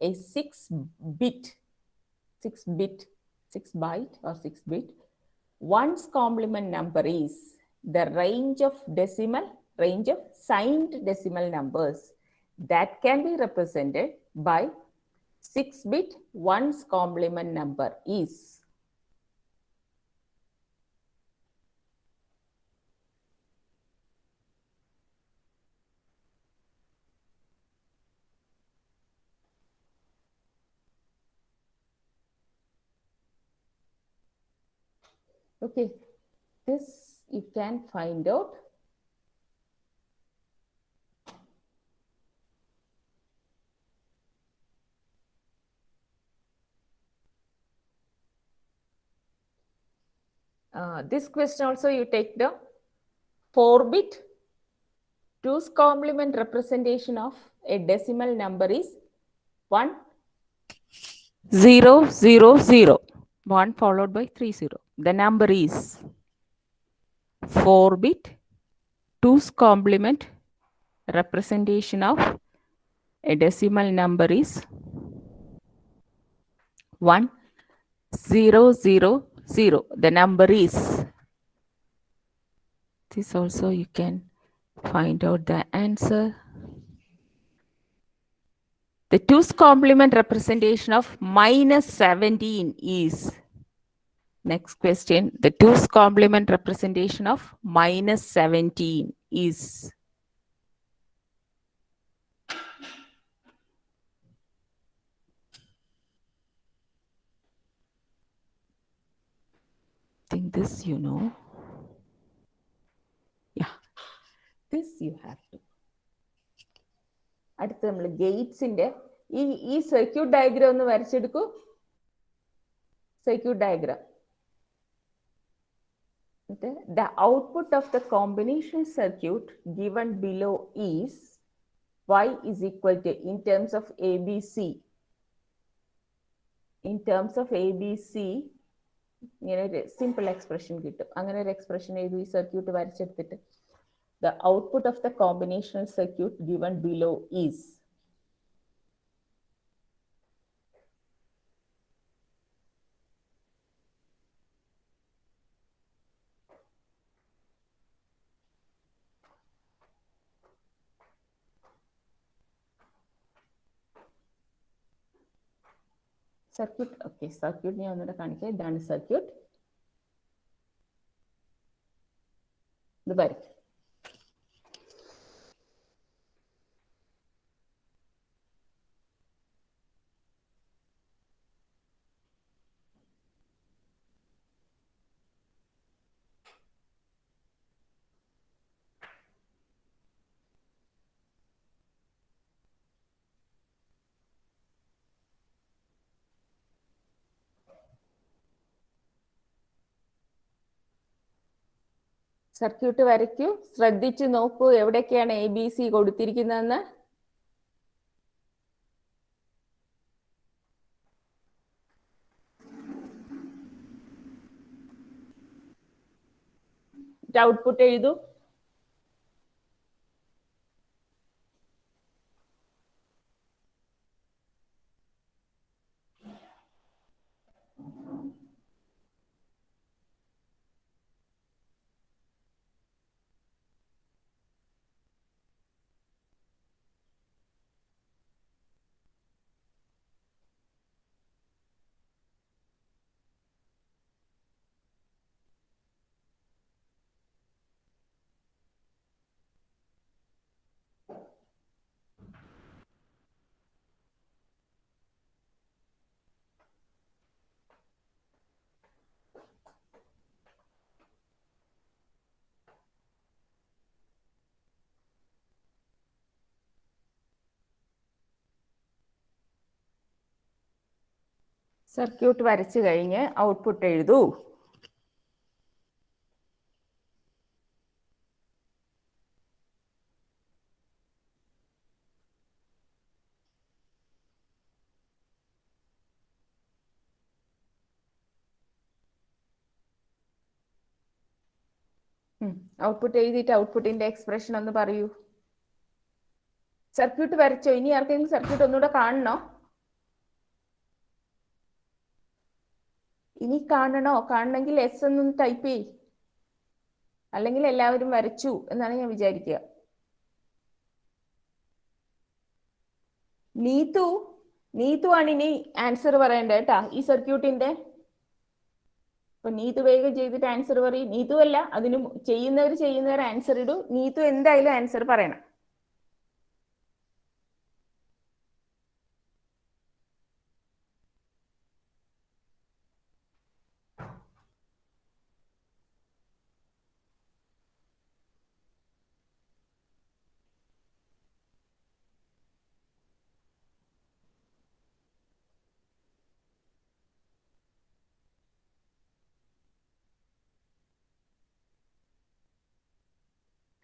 a 6-byte or 6-bit one's complement number is the range of signed decimal numbers that can be represented by 6-bit one's complement number is. Okay, this you can find out. This question also you take the 4-bit 2's complement representation of a decimal number is 1 0 0 0. 1 followed by 3 0. The number is 4-bit 2's complement representation of a decimal number is 1 0 0 0. The number is, this also you can find out the answer. The 2's complement representation of minus 17 is, next question, the 2's complement representation of minus 17 is, I think this you know. Yeah, this you have to. അടുത്ത നമ്മൾ ഗേറ്റ്സിന്റെ ഈ circuit diagram ഒന്ന് വരച്ചെടുക്കൂ. Circuit diagram. The output of the combination circuit given below is y is equal to, in terms of ABC. In terms of ABC, ഇങ്ങനെ ഒരു simple expression കിട്ടും. അങ്ങനെ ഒരു എക്സ്പ്രഷൻ എഴുതി ഈ സർക്യൂട്ട് വരച്ചെടുത്തിട്ട് the output of the combinational circuit given below is, circuit. Okay, circuit ഞാൻ ഒന്നുകൂടെ കാണിക്കാം. ഇതാണ് സർക്യൂട്ട്. ഇത് വരയ്ക്കും. സർക്യൂട്ട് വരയ്ക്കൂ. ശ്രദ്ധിച്ചു നോക്കൂ എവിടെയൊക്കെയാണ് ABC കൊടുത്തിരിക്കുന്നതെന്ന്. ഔട്ട്പുട്ട് എഴുതൂ. സർക്യൂട്ട് വരച്ചു കഴിഞ്ഞ് ഔട്ട്പുട്ട് എഴുതൂ. ഔട്ട്പുട്ട് എഴുതിയിട്ട് ഔട്ട്പുട്ടിന്റെ എക്സ്പ്രഷൻ ഒന്ന് പറയൂ. സർക്യൂട്ട് വരച്ചോ? ഇനി ആർക്കെങ്കിലും സർക്യൂട്ട് ഒന്നുകൂടെ കാണണോ? ഇനി കാണണോ? കാണണമെങ്കിൽ എസ് എന്നൊന്ന് ടൈപ്പ് ചെയ്, അല്ലെങ്കിൽ എല്ലാവരും വരച്ചു എന്നാണ് ഞാൻ വിചാരിക്കുക. നീതു ആണ് ഇനി ആൻസർ പറയണ്ടേ കേട്ടാ ഈ സർക്യൂട്ടിന്റെ. അപ്പൊ നീതു വേഗം ചെയ്തിട്ട് ആൻസർ പറയും. നീതു അല്ല, അതിന് ചെയ്യുന്നവർ ആൻസർ ഇടൂ. നീതു എന്തായാലും ആൻസർ പറയണം.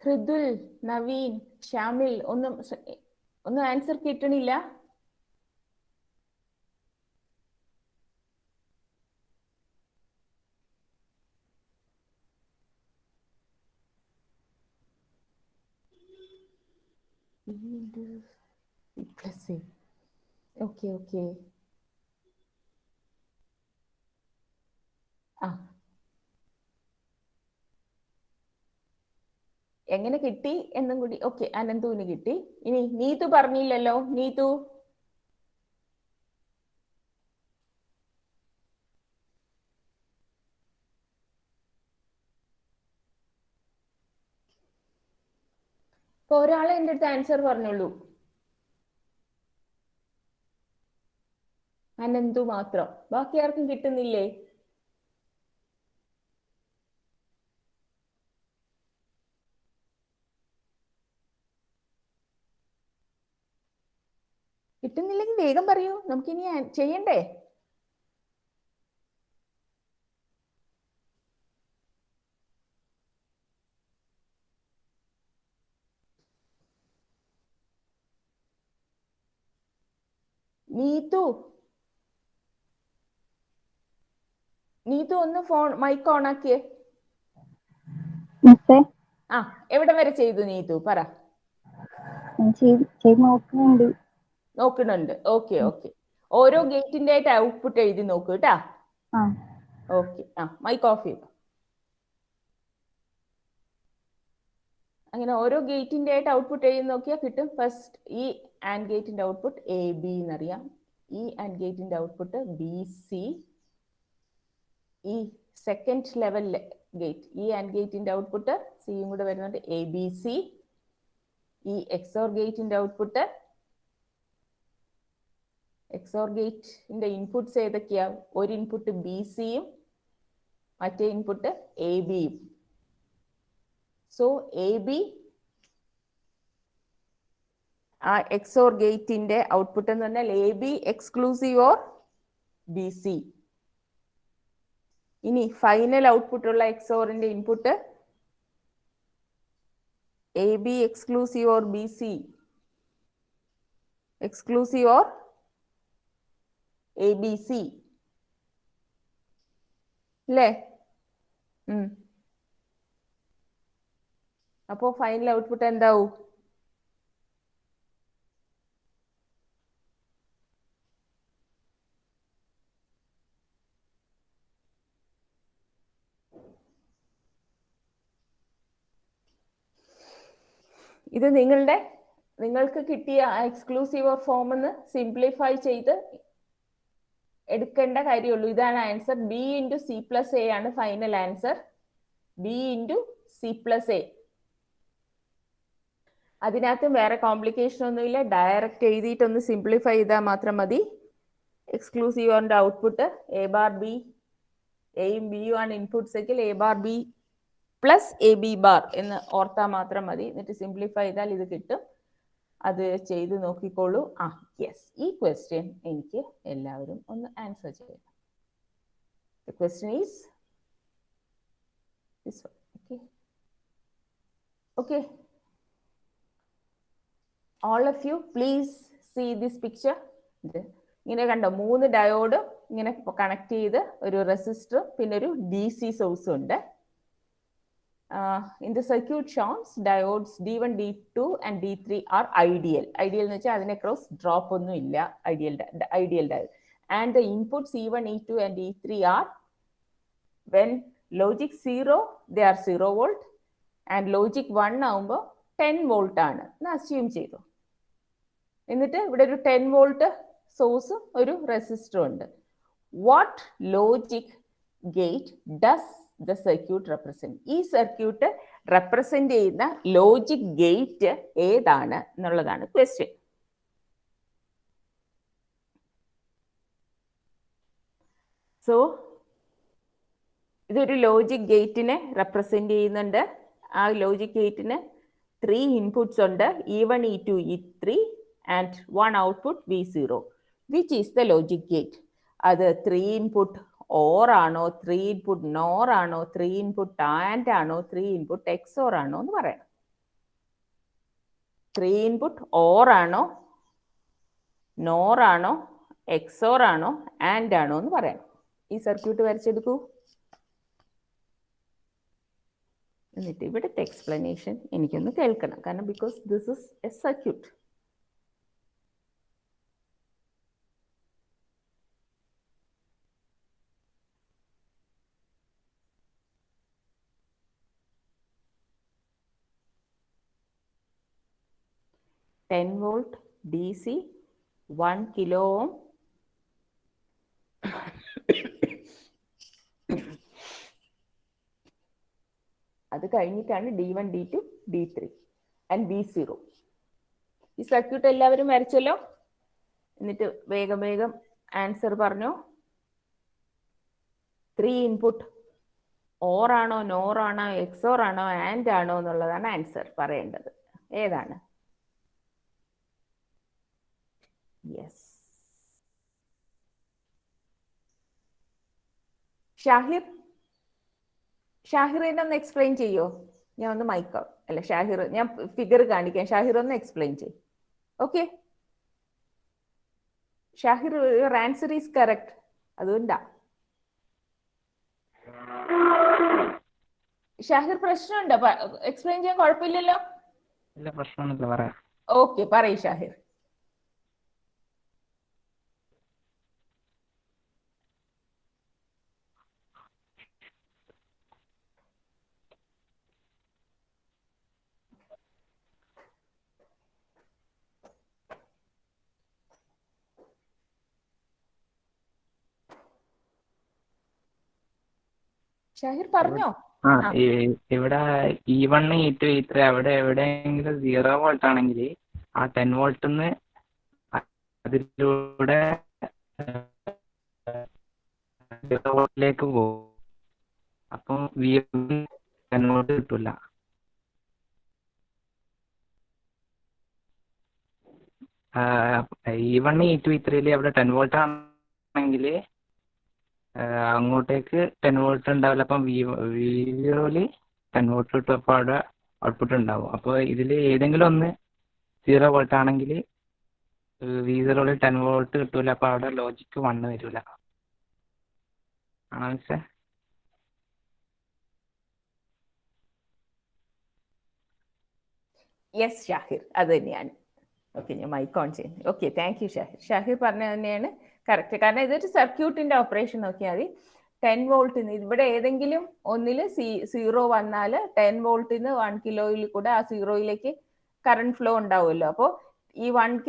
ഹൃദുൽ, നവീൻ, ഷാമിൽ ഒന്നും ആൻസർ കിട്ടണില്ല. Okay okay. ആ, എങ്ങനെ കിട്ടി എന്നും കൂടി. ഓക്കെ, അനന്തുവിന് കിട്ടി. ഇനി നീതു പറഞ്ഞില്ലല്ലോ. നീതു, ഇപ്പൊ ഒരാളെ എൻ്റെ അടുത്ത് ആൻസർ പറഞ്ഞുള്ളൂ. അനന്തു മാത്രം. ബാക്കി ആർക്കും കിട്ടുന്നില്ലേ? കിട്ടുന്നില്ലെങ്കിൽ വേഗം പറയൂ, നമുക്കിനി ചെയ്യണ്ടേ? നീതു, ഒന്ന് മൈക്ക് ഓൺ ആക്കിയേ. ആ, എവിടെ വരെ ചെയ്തു നീതു? പറ. നോക്കുന്നുണ്ട്. Okay okay. ഓരോ ഗേറ്റിന്റെ ആയിട്ട് ഔട്ട്പുട്ട് എഴുതി നോക്കൂ കേട്ടാ. ഓക്കെ. മൈക്ക് ഓഫ് ചെയ്തു. അങ്ങനെ ഓരോ ഗേറ്റിന്റെ ആയിട്ട് ഔട്ട്പുട്ട് എഴുതി നോക്കിയാൽ കിട്ടും. ഫസ്റ്റ് ഈ ആൻഡ് ഗേറ്റിന്റെ ഔട്ട്പുട്ട് AB എന്നറിയാം. ഈ ആൻഡ് ഗേറ്റിന്റെ ഔട്ട്പുട്ട് BC. ഈ സെക്കൻഡ് ലെവൽ ഗേറ്റ്, ഈ ആൻഡ് ഗേറ്റിന്റെ ഔട്ട്പുട്ട് സിയും കൂടെ വരുന്നുണ്ട്, ABC. ഈ XOR ഗേറ്റിന്റെ ഔട്ട്പുട്ട്, XOR ഗേറ്റിന്റെ ഇൻപുട്ട്സ് ഏതൊക്കെയാ? ഒരു ഇൻപുട്ട് BCയും മറ്റേ ഇൻപുട്ട് ABയും. സോ AB ആ XOR ഗേറ്റിന്റെ ഔട്ട്പുട്ട് എന്ന് പറഞ്ഞാൽ AB എക്സ്ക്ലൂസീവ് ഓർ BC. ഇനി ഫൈനൽ ഔട്ട്പുട്ട് ഉള്ള XORന്റെ input AB exclusive or BC, exclusive or ABC അല്ലേ? അപ്പോ ഫൈനൽ ഔട്ട്പുട്ട് എന്താവും? ഇത് നിങ്ങൾക്ക് കിട്ടിയ എക്സ്ക്ലൂസീവ് ഓർ ഫോം എന്ന് സിംപ്ലിഫൈ ചെയ്ത് എടുക്കേണ്ട കാര്യമുള്ളൂ. ഇതാണ് ആൻസർ. B × C+A ആണ് ഫൈനൽ ആൻസർ. B × C+A. അതിനകത്ത് വേറെ കോംപ്ലിക്കേഷൻ ഒന്നുമില്ല. ഡയറക്റ്റ് എഴുതിയിട്ടൊന്ന് സിംപ്ലിഫൈ ചെയ്താൽ മാത്രം മതി. എക്സ്ക്ലൂസീവ് ഓറിന്റെ ഔട്ട്പുട്ട് A⁻B, എയും ബിയും ആണ് ഇൻപുട്ട്സ് എങ്കിൽ A⁻B + AB ബാർ എന്ന് ഓർത്താൽ മാത്രം മതി. എന്നിട്ട് സിംപ്ലിഫൈ ചെയ്താൽ ഇത് കിട്ടും. അത് ചെയ്ത് നോക്കിക്കോളൂ. യെസ്, ഈ ക്വസ്റ്റ്യൻ എനിക്ക് എല്ലാവരും ഒന്ന് ആൻസർ ചെയ്യണം. The question is this one. Okay. All of you please see this picture. ഇങ്ങനെ കണ്ടോ, 3 ഡയോഡ് ഇങ്ങനെ കണക്ട് ചെയ്ത് ഒരു റെസിസ്റ്റർ പിന്നെ ഒരു DC സോഴ്സ് ഉണ്ട്. In the circuit shows diodes D1, D2 and D3 are ideal. Ideal എന്ന് വെച്ചാൽ അതിനെ ക്രോസ് ഡ്രോപ്പ് ഒന്നും ഇല്ല. ideal diode. And the inputs E1, E2 and E3 are, when logic 0 they are 0 volt and logic 1 ആവുമ്പോൾ 10 volt ആണ് എന്ന് assume ചെയ്തു. എന്നിട്ട് ഇവിടെ ഒരു 10 volt സോഴ്സും ഒരു റെസിസ്റ്ററും ഉണ്ട്. What logic gate does the circuit represent? ഈ സർക്യൂട്ട് റെപ്രസെന്റ് ചെയ്യുന്ന ലോജിക് ഗേറ്റ് ഏതാണ് എന്നുള്ളതാണ് ക്വസ്റ്റ്യൻ. സോ ഇതൊരു ലോജിക് ഗേറ്റിനെ റെപ്രസെന്റ് ചെയ്യുന്നുണ്ട്. ആ ലോജിക് ഗേറ്റിന് 3 ഇൻപുട്സ് ഉണ്ട്, E1, E2, E3 and 1 output V0. Which is the logic gate? അത് 3 input OR ആണോ, 3 input NOR ആണോ, 3 input AND ആണോ, 3 input XOR ആണോ എന്ന് പറയണം. 3 ഇൻപുട്ട് ഓർ ആണോ, നോർ ആണോ, എക്സോർ ആണോ, ആൻഡ് ആണോ എന്ന് പറയണം. ഈ സർക്യൂട്ട് വരച്ചെടുക്കൂ. എന്നിട്ട് ഇവിടുത്തെ എക്സ്പ്ലനേഷൻ എനിക്കൊന്ന് കേൾക്കണം, കാരണം because this is A circuit. Ten volt DC, 1 kilo ohm, അത് കഴിഞ്ഞിട്ടാണ് D1, D2, D3 and V0. ഈ സർക്യൂട്ട് എല്ലാവരും വരച്ചല്ലോ. എന്നിട്ട് വേഗം വേഗം ആൻസർ പറഞ്ഞോ. 3 ഇൻപുട്ട് ഓർ ആണോ, നോർ ആണോ, എക്സോർ ആണോ, ആൻഡ് ആണോ എന്നുള്ളതാണ് ആൻസർ പറയേണ്ടത്. ഏതാണ്? യെസ്. ഷാഹിറിനെ ഒന്ന് എക്സ്പ്ലെയിൻ ചെയ്യോ? ഞാൻ ഒന്ന് മൈക്ക് അല്ല ഷാഹിർ, ഞാൻ ഫിഗർ കാണിക്കാം. ഷാഹിർ ഒന്ന് എക്സ്പ്ലെയിൻ ചെയ്യും. Okay Shahir, your answer is correct. അതുകൊണ്ടാ ഷാഹിർ. പ്രശ്നമുണ്ടോ? എക്സ്പ്ലെയിൻ ചെയ്യാൻ കുഴപ്പമില്ലല്ലോ?
ഇല്ല, പ്രശ്നമൊന്നുമില്ല, പറയാം.
ഓക്കെ, പറയൂ ഷാഹിർ. ഷാഹിർ പറഞ്ഞോ.
ഇവിടെ E1, E2, E3 അവിടെ എവിടെയെങ്കിലും 0 വോൾട്ട് ആണെങ്കിൽ ആ 10 വോൾട്ടിന്ന് അതിലൂടെ 0 വോൾട്ടിലേക്ക് പോകും. അപ്പം V1 10 വോൾട്ട് കിട്ടൂല. E1, E2, E3 അവിടെ 10 വോൾട്ട് ആണെങ്കിൽ അങ്ങോട്ടേക്ക് 10 വോൾട്ട് ഉണ്ടാവില്ല. അപ്പം V0 10 വോൾട്ട് കിട്ടും. അപ്പോൾ അവിടെ ഔട്ട്പുട്ട് ഉണ്ടാവും. അപ്പോൾ ഇതിൽ ഏതെങ്കിലും ഒന്ന് 0 വോൾട്ട് ആണെങ്കിൽ V0 10 വോൾട്ട് കിട്ടൂല. അപ്പോൾ അവിടെ ലോജിക്ക് 1 വരില്ല. ആണോ മിസ്സേ?
യെസ് ഷാഹിർ, അത് തന്നെയാണ്. ഓക്കെ, ഞാൻ മൈക്ക് ഓൺ ചെയ്യുന്നു. Okay, thank you Shahir. Shahir പറഞ്ഞത് തന്നെയാണ് കറക്റ്റ്. കാരണം ഇതൊരു സർക്യൂട്ടിന്റെ ഓപ്പറേഷൻ നോക്കിയാൽ മതി. 10 വോൾട്ടിന് ഇവിടെ ഏതെങ്കിലും ഒന്നിൽ 0 വന്നാൽ 10 വോൾട്ടിന് 1 കിലോയിൽ കൂടെ ആ 0യിലേക്ക് കറണ്ട് ഫ്ലോ ഉണ്ടാവുമല്ലോ. അപ്പോൾ ഈ 1K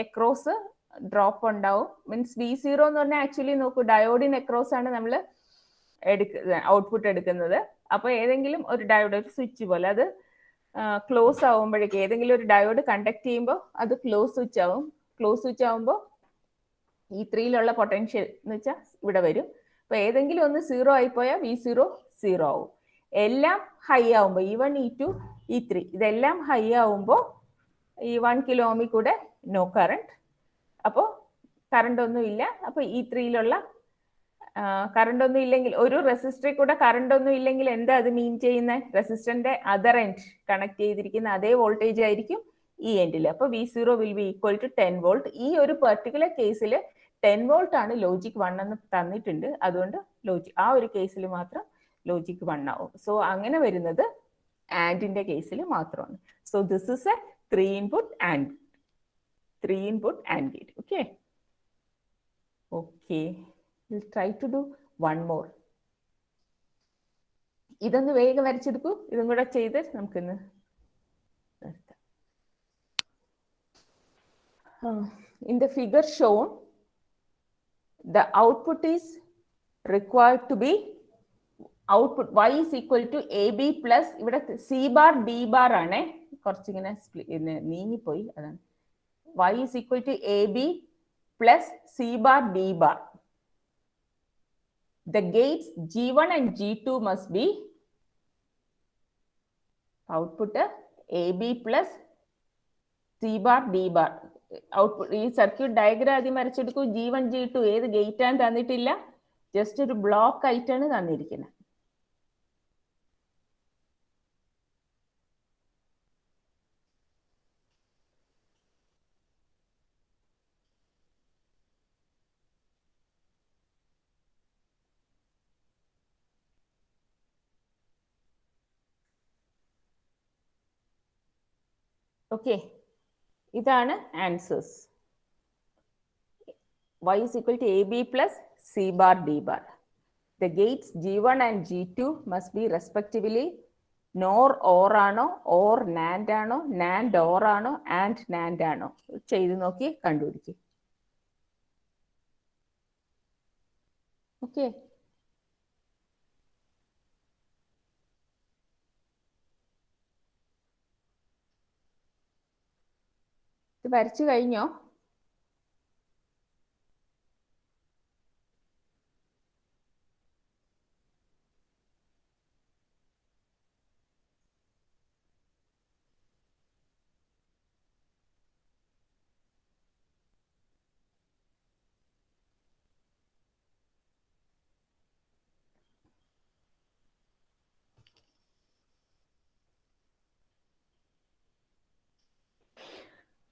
എക്രോസ് ഡ്രോപ്പ് ഉണ്ടാവും. മീൻസ് V0 എന്ന് പറഞ്ഞാൽ ആക്ച്വലി നോക്കൂ, ഡയോഡിൻ എക്രോസ് ആണ് നമ്മൾ ഔട്ട്പുട്ട് എടുക്കുന്നത്. അപ്പോൾ ഏതെങ്കിലും ഒരു ഡയോഡ്, ഒരു സ്വിച്ച് പോലെ, അത് ക്ലോസ് ആവുമ്പോഴേക്ക് ഏതെങ്കിലും ഒരു ഡയോഡ് കണ്ടക്ട് ചെയ്യുമ്പോൾ അത് ക്ലോസ് സ്വിച്ച് ആവും. ക്ലോസ് സ്വിച്ച് ആവുമ്പോൾ E3യിലുള്ള പൊട്ടൻഷ്യൽ എന്ന് വെച്ചാൽ ഇവിടെ വരും. അപ്പൊ ഏതെങ്കിലും ഒന്ന് 0 ആയിപ്പോയാൽ V0 0 ആവും. എല്ലാം ഹൈ ആവുമ്പോൾ E1, E2, E3 ഇതെല്ലാം ഹൈ ആവുമ്പോൾ ഈ 1 കിലോ ഓമിൽ കൂടെ നോ കറണ്ട്. അപ്പോൾ കറണ്ട് ഒന്നും ഇല്ല. അപ്പൊ E3യിലുള്ള കറണ്ട് ഒന്നും ഇല്ലെങ്കിൽ, ഒരു റെസിസ്റ്ററിൽ കൂടെ കറണ്ട് ഒന്നും ഇല്ലെങ്കിൽ എന്താ അത് മീൻ ചെയ്യുന്നത്? റെസിസ്റ്ററിന്റെ അതർ എൻഡ് കണക്ട് ചെയ്തിരിക്കുന്ന അതേ വോൾട്ടേജ് ആയിരിക്കും ഈ എൻഡിൽ. അപ്പൊ V0 will be equal to 10 volt. ഈ ഒരു പെർട്ടിക്കുലർ കേസിൽ 10 വോൾട്ട് ആണ് ലോജിക് 1 എന്ന് തന്നിട്ടുണ്ട്. അതുകൊണ്ട് ആ ഒരു കേസിൽ മാത്രം ലോജിക് 1 ആവും. സോ അങ്ങനെ വരുന്നത് ആൻഡിന്റെ കേസിൽ മാത്രമാണ്. So this is A 3 input and gate. Okay okay, we'll try to do one more. ഇതൊന്ന് വേഗം വരച്ചെടുക്കൂ. ഇതും കൂടെ ചെയ്ത് നമുക്കിന്ന് നിർത്താം. In the figure shown, the output is required to be output y is equal to AB plus, ഇവിടെ C bar D bar ആണ്, കുറച്ചിങ്ങനെ നീങ്ങിപ്പോയി, അതാണ്. Y is equal to AB plus C bar D bar. The gates G1 and G2 must be output AB plus C bar D bar. Output ഈ circuit diagram ആദ്യം വരച്ചെടുക്കൂ. G1, G2 ഏത് gate ആണ് തന്നിട്ടില്ല, just ഒരു block ആയിട്ടാണ് തന്നിരിക്കുന്നത്. Okay, ഇതാണ് answers. y is equal to ab plus c bar d bar. The gates G1 and G2 must be respectively NOR OR ആണോ, OR NAND ആണോ, NAND OR ആണോ, AND NAND ആണോ ചെയ്ത് നോക്കി കണ്ടുപിടിക്കും. ഓക്കെ, ഇത് വരച്ചു കഴിഞ്ഞോ?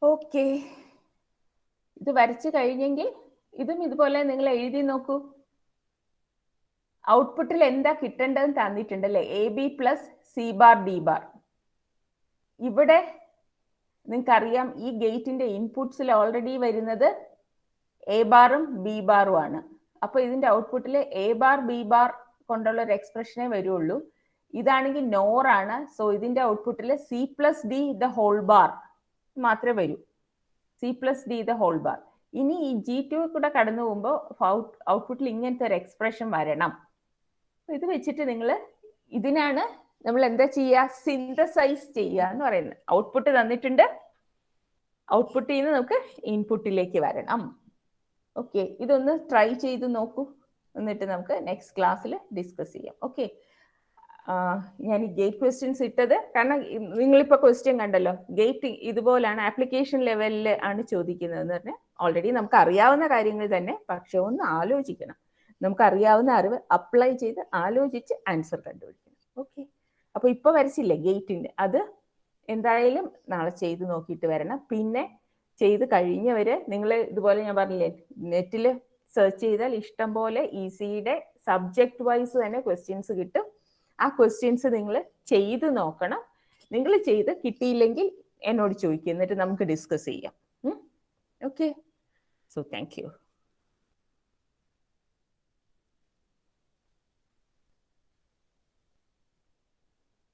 ഓക്കെ, ഇത് വരച്ചു കഴിഞ്ഞെങ്കിൽ ഇതും ഇതുപോലെ നിങ്ങൾ എഴുതി നോക്കൂ. ഔട്ട്പുട്ടിൽ എന്താ കിട്ടേണ്ടതെന്ന് തന്നിട്ടുണ്ടല്ലേ, A B plus C bar D bar. ഇവിടെ നിങ്ങൾക്കറിയാം ഈ ഗേറ്റിന്റെ ഇൻപുട്സിൽ ഓൾറെഡി വരുന്നത് എ ബാറും ബി ബാറും ആണ്. അപ്പൊ ഇതിന്റെ ഔട്ട്പുട്ടിൽ എ ബാർ ബി ബാർ കൊണ്ടുള്ള ഒരു എക്സ്പ്രഷനേ വരുള്ളൂ. ഇതാണെങ്കിൽ നോർ ആണ്. സോ ഇതിന്റെ ഔട്ട്പുട്ടിൽ C plus D the whole bar മാത്രമേ വരൂ. C plus D the whole bar. ഇനി ഈ G2 കൂടെ കടന്നു പോകുമ്പോൾ ഔട്ട്പുട്ടിൽ ഇങ്ങനത്തെ ഒരു എക്സ്പ്രഷൻ വരണം. ഇത് വെച്ചിട്ട് നിങ്ങൾ ഇതിനാണ് നമ്മൾ എന്താ ചെയ്യുക, സിന്തസൈസ് ചെയ്യുക എന്ന് പറയുന്നത്. ഔട്ട്പുട്ട് തന്നിട്ടുണ്ട്, ഔട്ട്പുട്ടിൽ നിന്ന് നമുക്ക് ഇൻപുട്ടിലേക്ക് വരണം. ഓക്കെ, ഇതൊന്ന് ട്രൈ ചെയ്ത് നോക്കൂ, എന്നിട്ട് നമുക്ക് നെക്സ്റ്റ് ക്ലാസ്സിൽ ഡിസ്കസ് ചെയ്യാം. ഓക്കെ, ഞാൻ ഈ ഗേറ്റ് ക്വസ്റ്റ്യൻസ് ഇട്ടത് കാരണം നിങ്ങളിപ്പോൾ ക്വസ്റ്റ്യൻ കണ്ടല്ലോ, ഗേറ്റ് ഇതുപോലാണ് ആപ്ലിക്കേഷൻ ലെവലിൽ ആണ് ചോദിക്കുന്നതെന്ന് പറഞ്ഞാൽ ഓൾറെഡി നമുക്ക് അറിയാവുന്ന കാര്യങ്ങൾ തന്നെ, പക്ഷെ ഒന്ന് ആലോചിക്കണം. നമുക്ക് അറിയാവുന്ന അറിവ് അപ്ലൈ ചെയ്ത് ആലോചിച്ച് ആൻസർ കണ്ടുപിടിക്കണം. ഓക്കെ, അപ്പോൾ ഇപ്പോൾ വരച്ചില്ലേ ഗേറ്റിൻ്റെ, അത് എന്തായാലും നാളെ ചെയ്ത് നോക്കിയിട്ട് വരണം. പിന്നെ ചെയ്ത് കഴിഞ്ഞവര് നിങ്ങൾ ഇതുപോലെ ഞാൻ പറഞ്ഞില്ലേ, നെറ്റിൽ സെർച്ച് ചെയ്താൽ ഇഷ്ടം പോലെ ഈസിയുടെ സബ്ജക്ട് വൈസ് തന്നെ ക്വസ്റ്റ്യൻസ് കിട്ടും. ആ ക്വസ്റ്റ്യൻസ് നിങ്ങൾ ചെയ്ത് നോക്കണം. നിങ്ങൾ ചെയ്ത് കിട്ടിയില്ലെങ്കിൽ എന്നോട് ചോദിക്കും, എന്നിട്ട് നമുക്ക് ഡിസ്കസ് ചെയ്യാം. Okay, so thank you.